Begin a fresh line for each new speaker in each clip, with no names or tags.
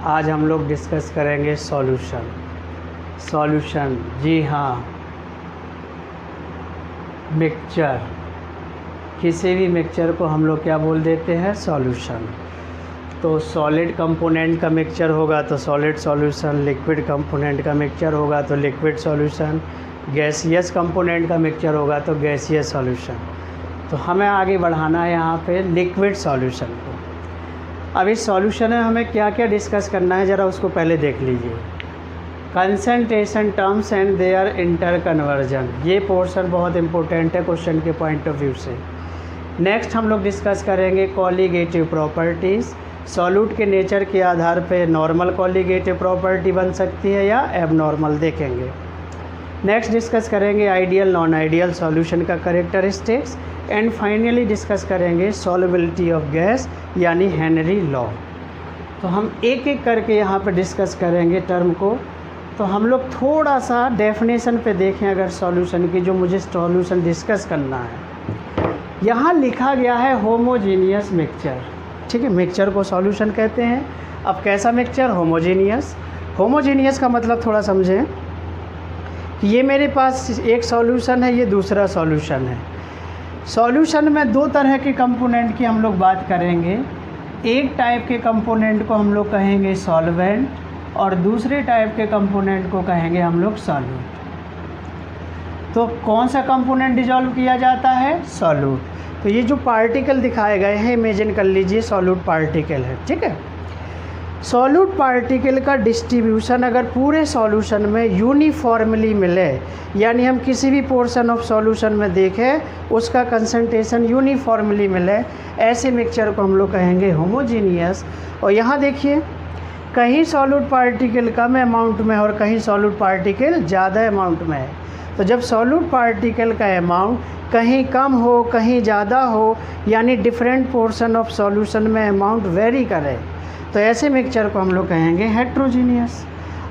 आज हम लोग डिस्कस करेंगे सॉल्यूशन। सॉल्यूशन, जी हाँ, मिक्सचर, किसी भी मिक्सचर को हम लोग क्या बोल देते हैं, सॉल्यूशन। तो सॉलिड कंपोनेंट का मिक्सचर होगा तो सॉलिड सॉल्यूशन, लिक्विड कंपोनेंट का मिक्सचर होगा तो लिक्विड सॉल्यूशन, गैसियस कंपोनेंट का मिक्सचर होगा तो गैसियस सॉल्यूशन। तो हमें आगे बढ़ाना है यहाँ पे लिक्विड सॉल्यूशन को। अब इस सॉल्यूशन में हमें क्या क्या डिस्कस करना है, ज़रा उसको पहले देख लीजिए। Concentration terms and their inter conversion, ये पोर्शन बहुत इंपॉर्टेंट है क्वेश्चन के पॉइंट ऑफ व्यू से। नेक्स्ट हम लोग डिस्कस करेंगे कॉलीगेटिव प्रॉपर्टीज़। सॉल्यूट के नेचर के आधार पे नॉर्मल कॉलीगेटिव प्रॉपर्टी बन सकती है या एबनॉर्मल देखेंगे। नेक्स्ट डिस्कस करेंगे आइडियल नॉन आइडियल सॉल्यूशन का कैरेक्टरिस्टिक्स एंड फाइनली डिस्कस करेंगे सॉल्युबिलिटी ऑफ गैस यानी हेनरी लॉ। तो हम एक एक करके यहाँ पे डिस्कस करेंगे टर्म को। तो हम लोग थोड़ा सा डेफिनेशन पे देखें अगर सॉल्यूशन की, जो मुझे सॉल्यूशन डिस्कस करना है। यहाँ लिखा गया है होमोजीनियस मिक्सचर, ठीक है, मिक्सचर को सॉल्यूशन कहते हैं। अब कैसा मिक्सचर, होमोजीनियस। होमोजीनियस का मतलब थोड़ा समझें कि ये मेरे पास एक सॉल्यूशन है, ये दूसरा सॉल्यूशन है। सॉल्यूशन में दो तरह के कंपोनेंट की हम लोग बात करेंगे। एक टाइप के कंपोनेंट को हम लोग कहेंगे सॉल्वेंट और दूसरे टाइप के कंपोनेंट को कहेंगे हम लोग सॉल्यूट। तो कौन सा कंपोनेंट डिजॉल्व किया जाता है, सॉल्यूट। तो ये जो पार्टिकल दिखाए गए हैं, इमेजिन कर लीजिए सॉल्यूट पार्टिकल है, ठीक है। सॉल्यूट पार्टिकल का डिस्ट्रीब्यूशन अगर पूरे सॉल्यूशन में यूनिफॉर्मली मिले, यानी हम किसी भी पोर्शन ऑफ सॉल्यूशन में देखें उसका कंसंट्रेशन यूनिफॉर्मली मिले, ऐसे मिक्सचर को हम लोग कहेंगे होमोजीनियस। और यहाँ देखिए, कहीं सॉल्यूट पार्टिकल कम अमाउंट में और कहीं सॉल्यूट पार्टिकल ज़्यादा अमाउंट में है। तो जब सॉल्यूट पार्टिकल का अमाउंट कहीं कम हो कहीं ज़्यादा हो, यानी डिफरेंट पोर्शन ऑफ सॉल्यूशन में अमाउंट वेरी करे, तो ऐसे मिक्सचर को हम लोग कहेंगे हेट्रोजीनियस।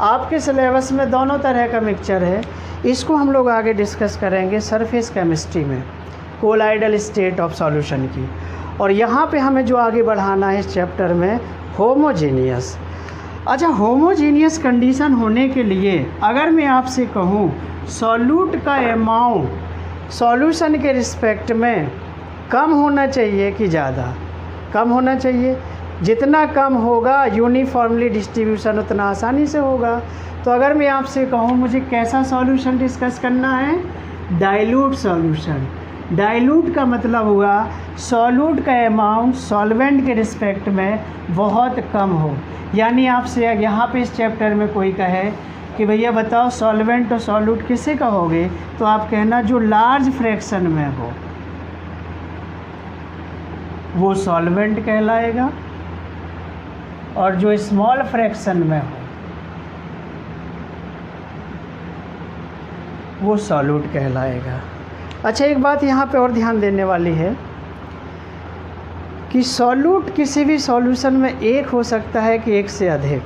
आपके सिलेबस में दोनों तरह का मिक्सचर है, इसको हम लोग आगे डिस्कस करेंगे सरफेस केमिस्ट्री में, कोलाइडल स्टेट ऑफ सॉल्यूशन की। और यहाँ पे हमें जो आगे बढ़ाना है इस चैप्टर में, होमोजीनियस। अच्छा, होमोजीनियस कंडीशन होने के लिए अगर मैं आपसे कहूँ सॉल्यूट का अमाउंट सॉल्यूशन के रिस्पेक्ट में कम होना चाहिए कि ज़्यादा, कम होना चाहिए। जितना कम होगा यूनिफॉर्मली डिस्ट्रीब्यूशन उतना आसानी से होगा। तो अगर मैं आपसे कहूँ मुझे कैसा सॉल्यूशन डिस्कस करना है, डाइल्यूट सॉल्यूशन। डाइल्यूट का मतलब हुआ सॉल्यूट का अमाउंट सॉल्वेंट के रिस्पेक्ट में बहुत कम हो। यानी आपसे यहाँ पे इस चैप्टर में कोई कहे कि भैया बताओ सॉल्वेंट और सॉल्यूट किसे कहोगे, तो आप कहना जो लार्ज फ्रैक्शन में हो वो सॉल्वेंट कहलाएगा और जो स्मॉल फ्रैक्शन में हो वो सॉल्यूट कहलाएगा। अच्छा, एक बात यहाँ पे और ध्यान देने वाली है कि सॉल्यूट किसी भी सॉल्यूशन में एक हो सकता है कि एक से अधिक।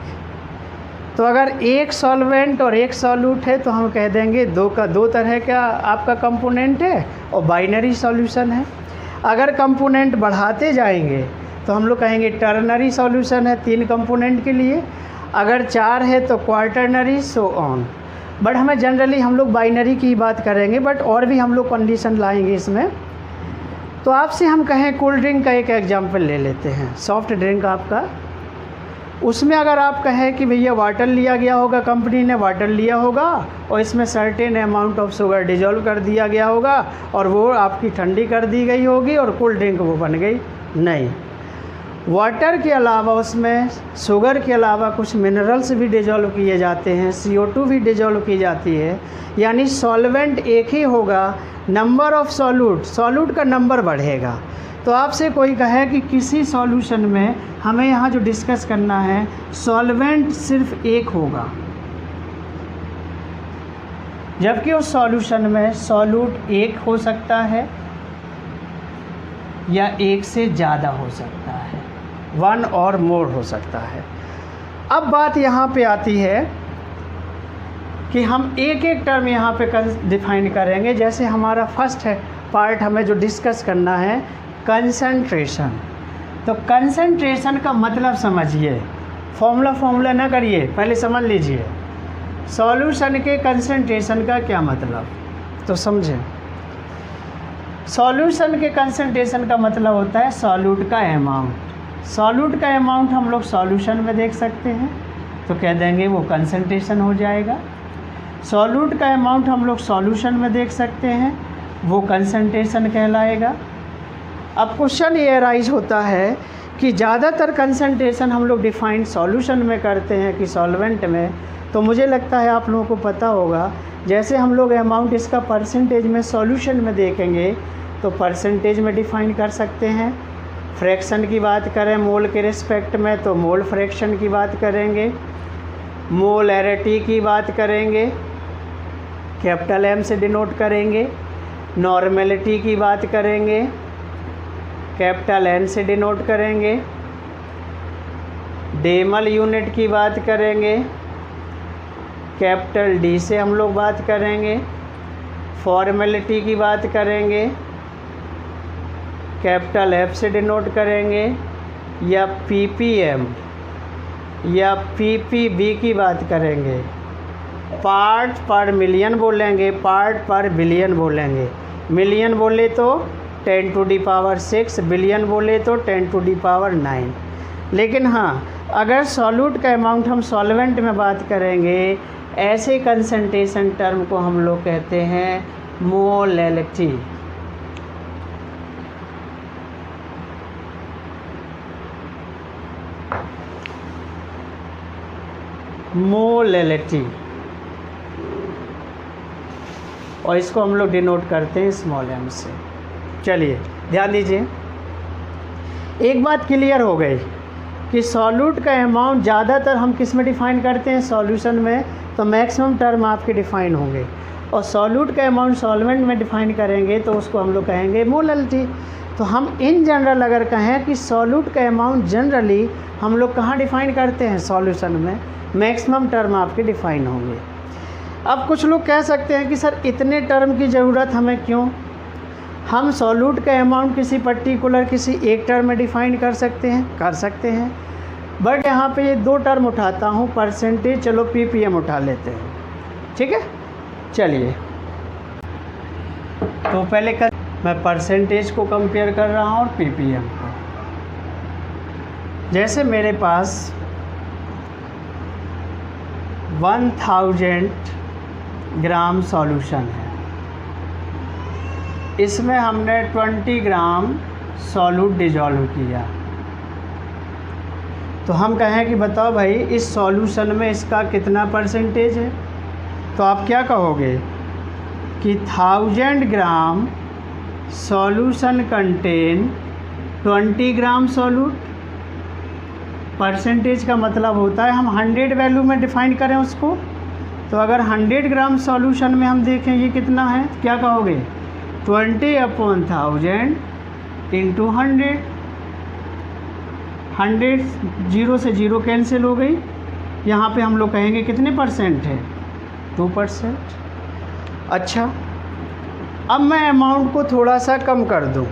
तो अगर एक सॉल्वेंट और एक सॉल्यूट है तो हम कह देंगे दो तरह का आपका कंपोनेंट है और बाइनरी सॉल्यूशन है। अगर कंपोनेंट बढ़ाते जाएंगे तो हम लोग कहेंगे टर्नरी सॉल्यूशन है 3 कंपोनेंट के लिए, अगर 4 है तो क्वार्टरनरी, सो ऑन। बट हमें जनरली हम लोग बाइनरी की बात करेंगे, बट और भी हम लोग कंडीशन लाएंगे इसमें। तो आपसे हम कहें कोल्ड ड्रिंक का एक एग्जांपल ले लेते हैं, सॉफ्ट ड्रिंक आपका। उसमें अगर आप कहें कि भैया वाटर लिया गया होगा, कंपनी ने वाटर लिया होगा और इसमें certain amount of sugar dissolve कर दिया गया होगा और वो आपकी ठंडी कर दी गई होगी और कोल्ड ड्रिंक वो बन गई, नहीं। वाटर के अलावा उसमें शुगर के अलावा कुछ मिनरल्स भी डिजॉल्व किए जाते हैं, CO2 भी डिजॉल्व की जाती है। यानी सॉल्वेंट एक ही होगा, नंबर ऑफ सॉल्यूट का नंबर बढ़ेगा। तो आपसे कोई कहे कि किसी सॉल्यूशन में हमें यहाँ जो डिस्कस करना है सॉल्वेंट सिर्फ एक होगा, जबकि उस सॉल्यूशन में सॉल्यूट एक हो सकता है या एक से ज़्यादा हो सकता है, 1 और मोर हो सकता है। अब बात यहाँ पे आती है कि हम एक एक टर्म यहाँ पे डिफाइन करेंगे। जैसे हमारा फर्स्ट है पार्ट हमें जो डिस्कस करना है कंसंट्रेशन। तो कंसंट्रेशन का मतलब समझिए, फॉर्मूला ना करिए, पहले समझ लीजिए सॉल्यूशन के कंसंट्रेशन का क्या मतलब, तो समझें। सॉल्यूशन के कंसंट्रेशन का मतलब होता है सॉल्यूट का अमाउंट। सॉल्यूट का अमाउंट हम लोग सॉल्यूशन में देख सकते हैं, तो कह देंगे वो कंसंट्रेशन हो जाएगा। सॉल्यूट का अमाउंट हम लोग सॉल्यूशन में देख सकते हैं, वो कंसंट्रेशन कहलाएगा। अब क्वेश्चन ये अराइज होता है कि ज़्यादातर कंसंट्रेशन हम लोग डिफाइन सॉल्यूशन में करते हैं कि सॉल्वेंट में, तो मुझे लगता है आप लोगों को पता होगा। जैसे हम लोग अमाउंट इसका परसेंटेज में सॉल्यूशन में देखेंगे तो परसेंटेज में डिफाइन कर सकते हैं। फ्रैक्शन की बात करें मोल के रिस्पेक्ट में तो मोल फ्रैक्शन की बात करेंगे, मोलैरिटी की बात करेंगे, कैपिटल एम से डिनोट करेंगे, नॉर्मेलिटी की बात करेंगे, कैपिटल एन से डिनोट करेंगे, डेमल यूनिट की बात करेंगे, कैपिटल डी से हम लोग बात करेंगे, फॉर्मेलिटी की बात करेंगे, कैपिटल एफ से डिनोट करेंगे, या पीपीएम या पीपीबी की बात करेंगे। पार्ट पर मिलियन बोलेंगे, पार्ट पर बिलियन बोलेंगे। मिलियन बोले तो 10⁻�6, बिलियन बोले तो 10⁻�9। लेकिन हाँ, अगर सॉल्यूट का अमाउंट हम सॉल्वेंट में बात करेंगे, ऐसे कंसंट्रेशन टर्म को हम लोग कहते हैं मोलैलिटी। मोलैलिटी, और इसको हम लोग डिनोट करते हैं स्मॉल एम से। चलिए ध्यान दीजिए, एक बात क्लियर हो गई कि सॉल्यूट का अमाउंट ज़्यादातर हम किस में डिफ़ाइन करते हैं, सॉल्यूशन में, तो मैक्सिमम टर्म आपके डिफ़ाइन होंगे। और सॉल्यूट का अमाउंट सॉल्वेंट में डिफ़ाइन करेंगे तो उसको हम लोग कहेंगे मोलैलिटी। तो हम इन जनरल अगर कहें कि सॉल्यूट का अमाउंट जनरली हम लोग कहाँ डिफ़ाइन करते हैं, सॉल्यूशन में, मैक्सिमम टर्म आपके डिफ़ाइन होंगे। अब कुछ लोग कह सकते हैं कि सर इतने टर्म की ज़रूरत हमें क्यों, हम सॉल्यूट का अमाउंट किसी पर्टिकुलर किसी एक टर्म में डिफ़ाइन कर सकते हैं, बट यहाँ पे ये दो टर्म उठाता हूँ, परसेंटेज, चलो पीपीएम उठा लेते हैं, ठीक है। चलिए तो पहले मैं परसेंटेज को कंपेयर कर रहा हूँ और पीपीएम को। जैसे मेरे पास 1000 ग्राम सॉल्यूशन है, इसमें हमने 20 ग्राम सॉल्यूट डिजॉल्व किया, तो हम कहें कि बताओ भाई इस सॉल्यूशन में इसका कितना परसेंटेज है, तो आप क्या कहोगे कि 1000 ग्राम सॉल्यूशन कंटेन 20 ग्राम सॉल्यूट। परसेंटेज का मतलब होता है हम 100 वैल्यू में डिफ़ाइन करें उसको, तो अगर 100 ग्राम सॉल्यूशन में हम देखें ये कितना है, क्या कहोगे 20/1000 इंटू 100। 100 जीरो से जीरो कैंसिल हो गई, यहाँ पे हम लोग कहेंगे कितने परसेंट है, 2%। अच्छा, अब मैं अमाउंट को थोड़ा सा कम कर दूँ,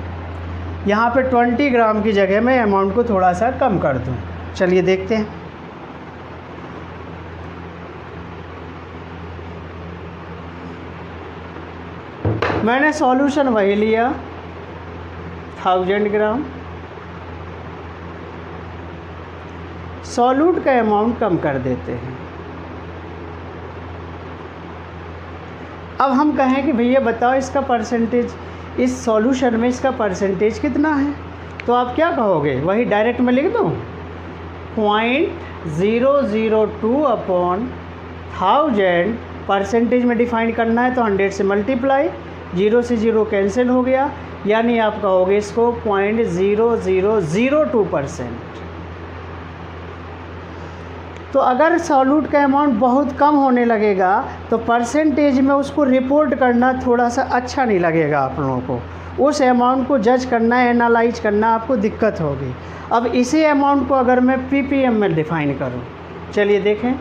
यहाँ पे 20 ग्राम की जगह मैं अमाउंट को थोड़ा सा कम कर दूँ। चलिए देखते हैं। मैंने सॉल्यूशन वही लिया 1000 ग्राम, सॉल्यूट का अमाउंट कम कर देते हैं। अब हम कहें कि भैया बताओ इसका परसेंटेज, इस सॉल्यूशन में इसका परसेंटेज कितना है, तो आप क्या कहोगे, वही डायरेक्ट में लिख दूँ 0.002/1000। परसेंटेज में डिफ़ाइन करना है तो 100 से मल्टीप्लाई, जीरो से जीरो कैंसिल हो गया, यानी आप कहोगे इसको 0.0002%। तो अगर सॉल्यूट का अमाउंट बहुत कम होने लगेगा तो परसेंटेज में उसको रिपोर्ट करना थोड़ा सा अच्छा नहीं लगेगा आप लोगों को, उस अमाउंट को जज करना, एनालाइज करना आपको दिक्कत होगी। अब इसी अमाउंट को अगर मैं पीपीएम में डिफ़ाइन करूं, चलिए देखें,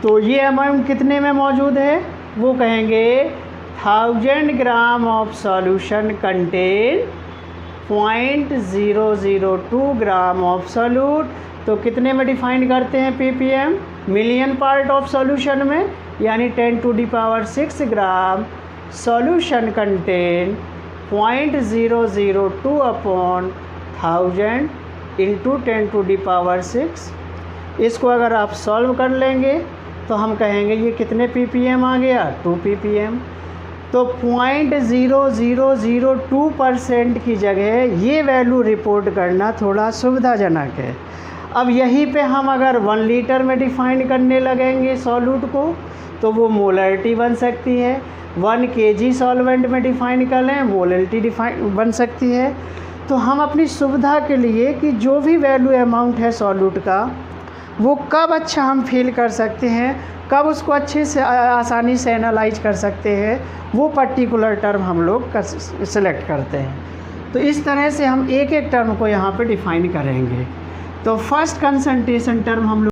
तो ये अमाउंट कितने में मौजूद है, वो कहेंगे 1000 gram of solution contain 0.002 gram of solute. तो कितने में डिफाइन करते हैं ppm? Million part of solution में, यानी 10⁶ gram. Solution contain 0.002 upon 1000 into 10⁶। इसको अगर आप सॉल्व कर लेंगे तो हम कहेंगे ये कितने ppm आ गया? 2 ppm। तो 0.0002% की जगह ये वैल्यू रिपोर्ट करना थोड़ा सुविधाजनक है। अब यहीं पे हम अगर 1 लीटर में डिफ़ाइन करने लगेंगे सॉल्यूट को तो वो मोलरिटी बन सकती है। 1 kg सॉल्वेंट में डिफ़ाइन कर लें, मोलरिटी डिफाइन बन सकती है। तो हम अपनी सुविधा के लिए कि जो भी वैल्यू अमाउंट है सॉल्यूट का, वो कब अच्छा हम फील कर सकते हैं, कब उसको अच्छे से आसानी से एनालाइज कर सकते हैं, वो पर्टिकुलर टर्म हम लोग सेलेक्ट करते हैं। तो इस तरह से हम एक एक टर्म को यहाँ पे डिफ़ाइन करेंगे। तो फर्स्ट कंसंट्रेशन टर्म हम लोग